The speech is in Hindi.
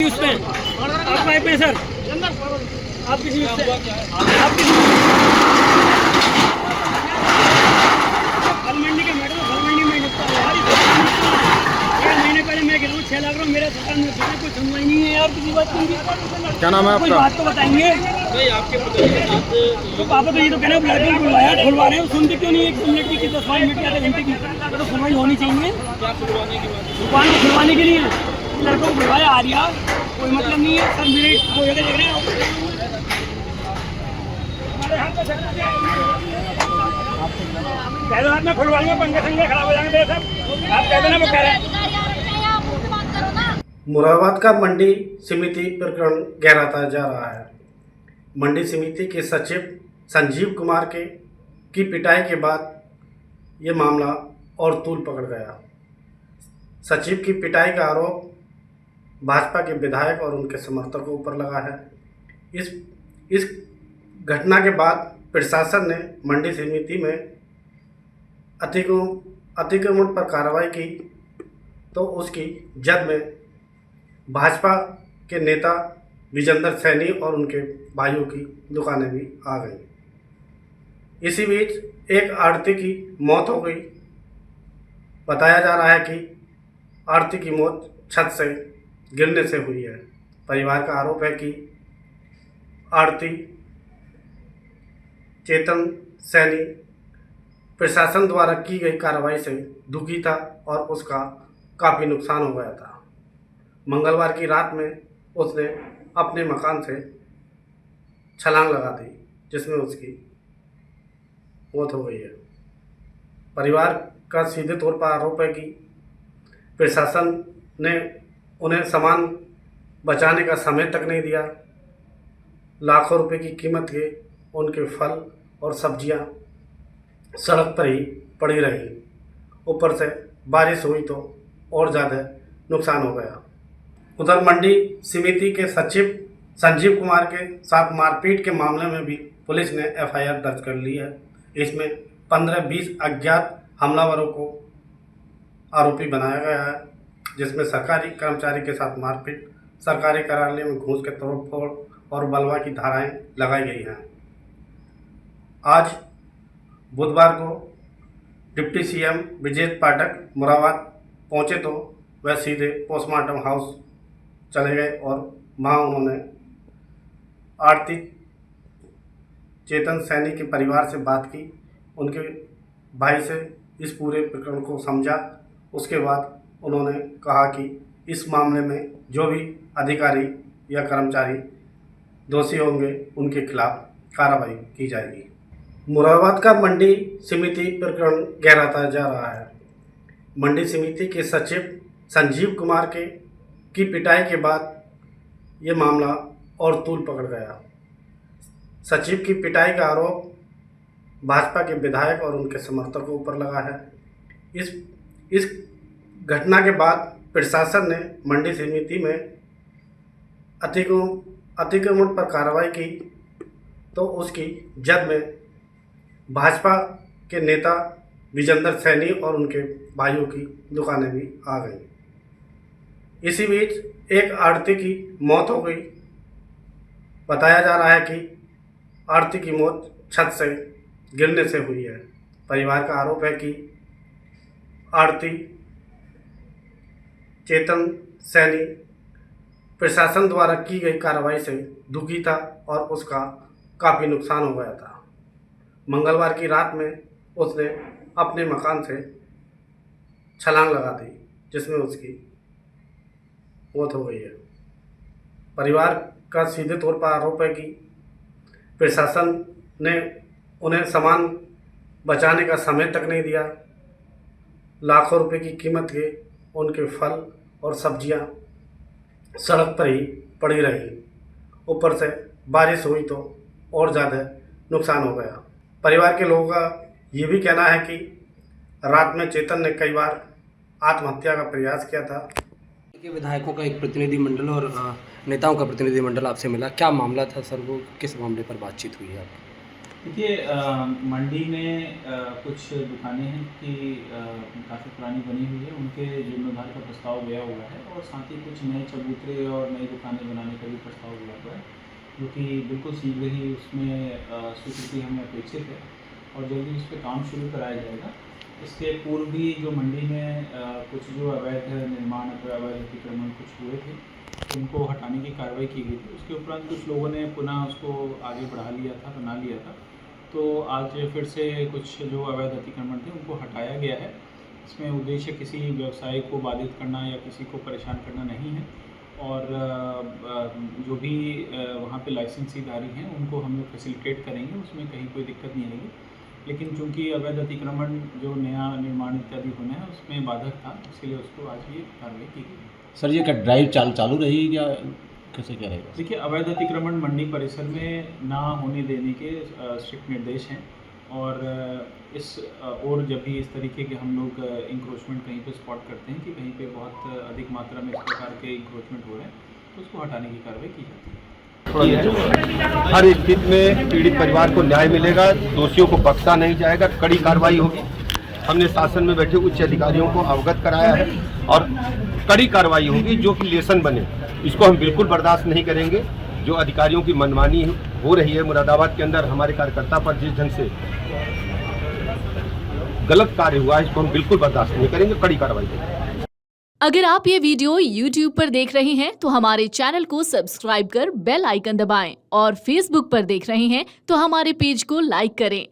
उस पे आप पाइप में सर आप किसी उस पे आप किसी फल मंडी के मैडम फल मंडी में महीने पहले मैं गिरा 6 लाख रुपये मेरा सरकार में कोई सुनवाई नहीं है यार किसी बात की। क्या नाम है कोई आपका? बात तो बताएंगे तो पापा तो ये तो कहना ब्लैक बुलवाया खुलवा रहे हैं सुनते क्यों नहीं? 1 मिनट की 10 मिनट की आधे घंटे की तो सुनवाई होनी चाहिए। दुकान को खुलवाने के लिए लड़कों को बुलवाया आ रहा कोई मतलब नहीं है सर। मेरे वो जगह देख रहे हैं कह दो हाथ में खुलवाएंगे पंखे संगे खराब हो जाएंगे सब आप कह देना वो कह रहे हैं। मुरादाबाद का मंडी समिति प्रकरण गहराता जा रहा है। मंडी समिति के सचिव संजीव कुमार की पिटाई के बाद ये मामला और तूल पकड़ गया। सचिव की पिटाई का आरोप भाजपा के विधायक और उनके समर्थकों पर लगा है। इस घटना के बाद प्रशासन ने मंडी समिति में अतिक्रमण पर कार्रवाई की तो उसकी जद में भाजपा के नेता विजेंद्र सैनी और उनके भाइयों की दुकानें भी आ गई। इसी बीच एक आढ़ती की मौत हो गई। बताया जा रहा है कि आढ़ती की मौत छत से गिरने से हुई है। परिवार का आरोप है कि आढ़ती चेतन सैनी प्रशासन द्वारा की गई कार्रवाई से दुखी था और उसका काफ़ी नुकसान हो गया था। मंगलवार की रात में उसने अपने मकान से छलांग लगा दी जिसमें उसकी मौत हो गई है। परिवार का सीधे तौर पर आरोप है कि प्रशासन ने उन्हें सामान बचाने का समय तक नहीं दिया। लाखों रुपए की कीमत के उनके फल और सब्जियां सड़क पर ही पड़ी रही। ऊपर से बारिश हुई तो और ज़्यादा नुकसान हो गया। उधर मंडी समिति के सचिव संजीव कुमार के साथ मारपीट के मामले में भी पुलिस ने एफआईआर दर्ज कर ली है। इसमें 15-20 अज्ञात हमलावरों को आरोपी बनाया गया है, जिसमें सरकारी कर्मचारी के साथ मारपीट, सरकारी कार्यालय में घूस के तोड़फोड़ और बलवा की धाराएं लगाई गई हैं। आज बुधवार को डिप्टी सीएम विजय पाठक मुरादाबाद पहुंचे तो वह सीधे पोस्टमार्टम हाउस चले गए और वहां उन्होंने आढ़ती चेतन सैनी के परिवार से बात की, उनके भाई से इस पूरे प्रकरण को समझा। उसके बाद उन्होंने कहा कि इस मामले में जो भी अधिकारी या कर्मचारी दोषी होंगे उनके खिलाफ कार्रवाई की जाएगी। मुरादाबाद का मंडी समिति प्रकरण गहराता जा रहा है। मंडी समिति के सचिव संजीव कुमार की पिटाई के बाद ये मामला और तूल पकड़ गया। सचिव की पिटाई का आरोप भाजपा के विधायक और उनके समर्थकों पर लगा है। इस घटना के बाद प्रशासन ने मंडी समिति में अतिक्रमण पर कार्रवाई की तो उसकी जद में भाजपा के नेता विजेंद्र सैनी और उनके भाइयों की दुकानें भी आ गई। इसी बीच एक आढ़ती की मौत हो गई। बताया जा रहा है कि आढ़ती की मौत छत से गिरने से हुई है। परिवार का आरोप है कि आढ़ती चेतन सैनी प्रशासन द्वारा की गई कार्रवाई से दुखी था और उसका काफ़ी नुकसान हो गया था। मंगलवार की रात में उसने अपने मकान से छलांग लगा दी जिसमें उसकी मौत हो गई है। परिवार का सीधे तौर पर आरोप है कि प्रशासन ने उन्हें सामान बचाने का समय तक नहीं दिया। लाखों रुपए की कीमत के उनके फल और सब्जियां सड़क पर ही पड़ी रही। ऊपर से बारिश हुई तो और ज़्यादा नुकसान हो गया। परिवार के लोगों का ये भी कहना है कि रात में चेतन ने कई बार आत्महत्या का प्रयास किया था। के विधायकों का एक प्रतिनिधिमंडल और नेताओं का प्रतिनिधिमंडल आपसे मिला, क्या मामला था सर? वो किस मामले पर बातचीत हुई है? देखिए मंडी में कुछ दुकानें हैं कि काफ़ी पुरानी बनी हुई है, उनके जीर्णोद्धार का प्रस्ताव गया हुआ है और साथ ही कुछ नए चबूतरे और नई दुकानें बनाने का भी प्रस्ताव गया हुआ है, जो कि बिल्कुल शीघ्र ही उसमें स्वीकृति हमें अपेक्षित है और जल्दी उस पर काम शुरू कराया जाएगा। इसके पूर्व भी जो मंडी में कुछ जो अवैध निर्माण अवैध अतिक्रमण कुछ हुए थे, उनको हटाने की कार्रवाई की गई थी। उसके उपरांत कुछ लोगों ने पुनः उसको आगे बढ़ा लिया था, बना लिया था, तो आज फिर से कुछ जो अवैध अतिक्रमण थे उनको हटाया गया है। इसमें उद्देश्य किसी व्यवसाय को बाधित करना या किसी को परेशान करना नहीं है और जो भी वहाँ पे लाइसेंसीधारी हैं उनको हम लोग फैसिलिटेट करेंगे, उसमें कहीं कोई दिक्कत नहीं आएगी। लेकिन चूंकि अवैध अतिक्रमण जो नया निर्माण इत्यादि होना है उसमें बाधक था, इसलिए उसको आज ये कार्रवाई की गई। सर ये क्या ड्राइव चालू रही या कैसे क्या रहेगा? देखिए अवैध अतिक्रमण मंडी परिसर में ना होने देने के स्ट्रिक्ट निर्देश हैं और और जब भी इस तरीके के हम लोग इंक्रोचमेंट कहीं पे स्पॉट करते हैं कि कहीं पे बहुत अधिक मात्रा में इस प्रकार के इंक्रोचमेंट हो रहे हैं तो उसको हटाने की कार्रवाई की जाती है। हर स्थिति में पीड़ित परिवार को न्याय मिलेगा, दोषियों को बख्शा नहीं जाएगा, कड़ी कार्रवाई होगी। हमने शासन में बैठे उच्च अधिकारियों को अवगत कराया है और कड़ी कार्रवाई होगी जो कि लेसन बने। इसको हम बिल्कुल बर्दाश्त नहीं करेंगे। जो अधिकारियों की मनमानी हो रही है मुरादाबाद के अंदर, हमारे कार्यकर्ता पर जिस ढंग से गलत कार्य हुआ है, इसको हम बिल्कुल बर्दाश्त नहीं करेंगे, कड़ी कार्रवाई करेंगे। अगर आप ये वीडियो YouTube पर देख रहे हैं तो हमारे चैनल को सब्सक्राइब कर बेल आइकन दबाएं और Facebook पर देख रहे हैं तो हमारे पेज को लाइक करें।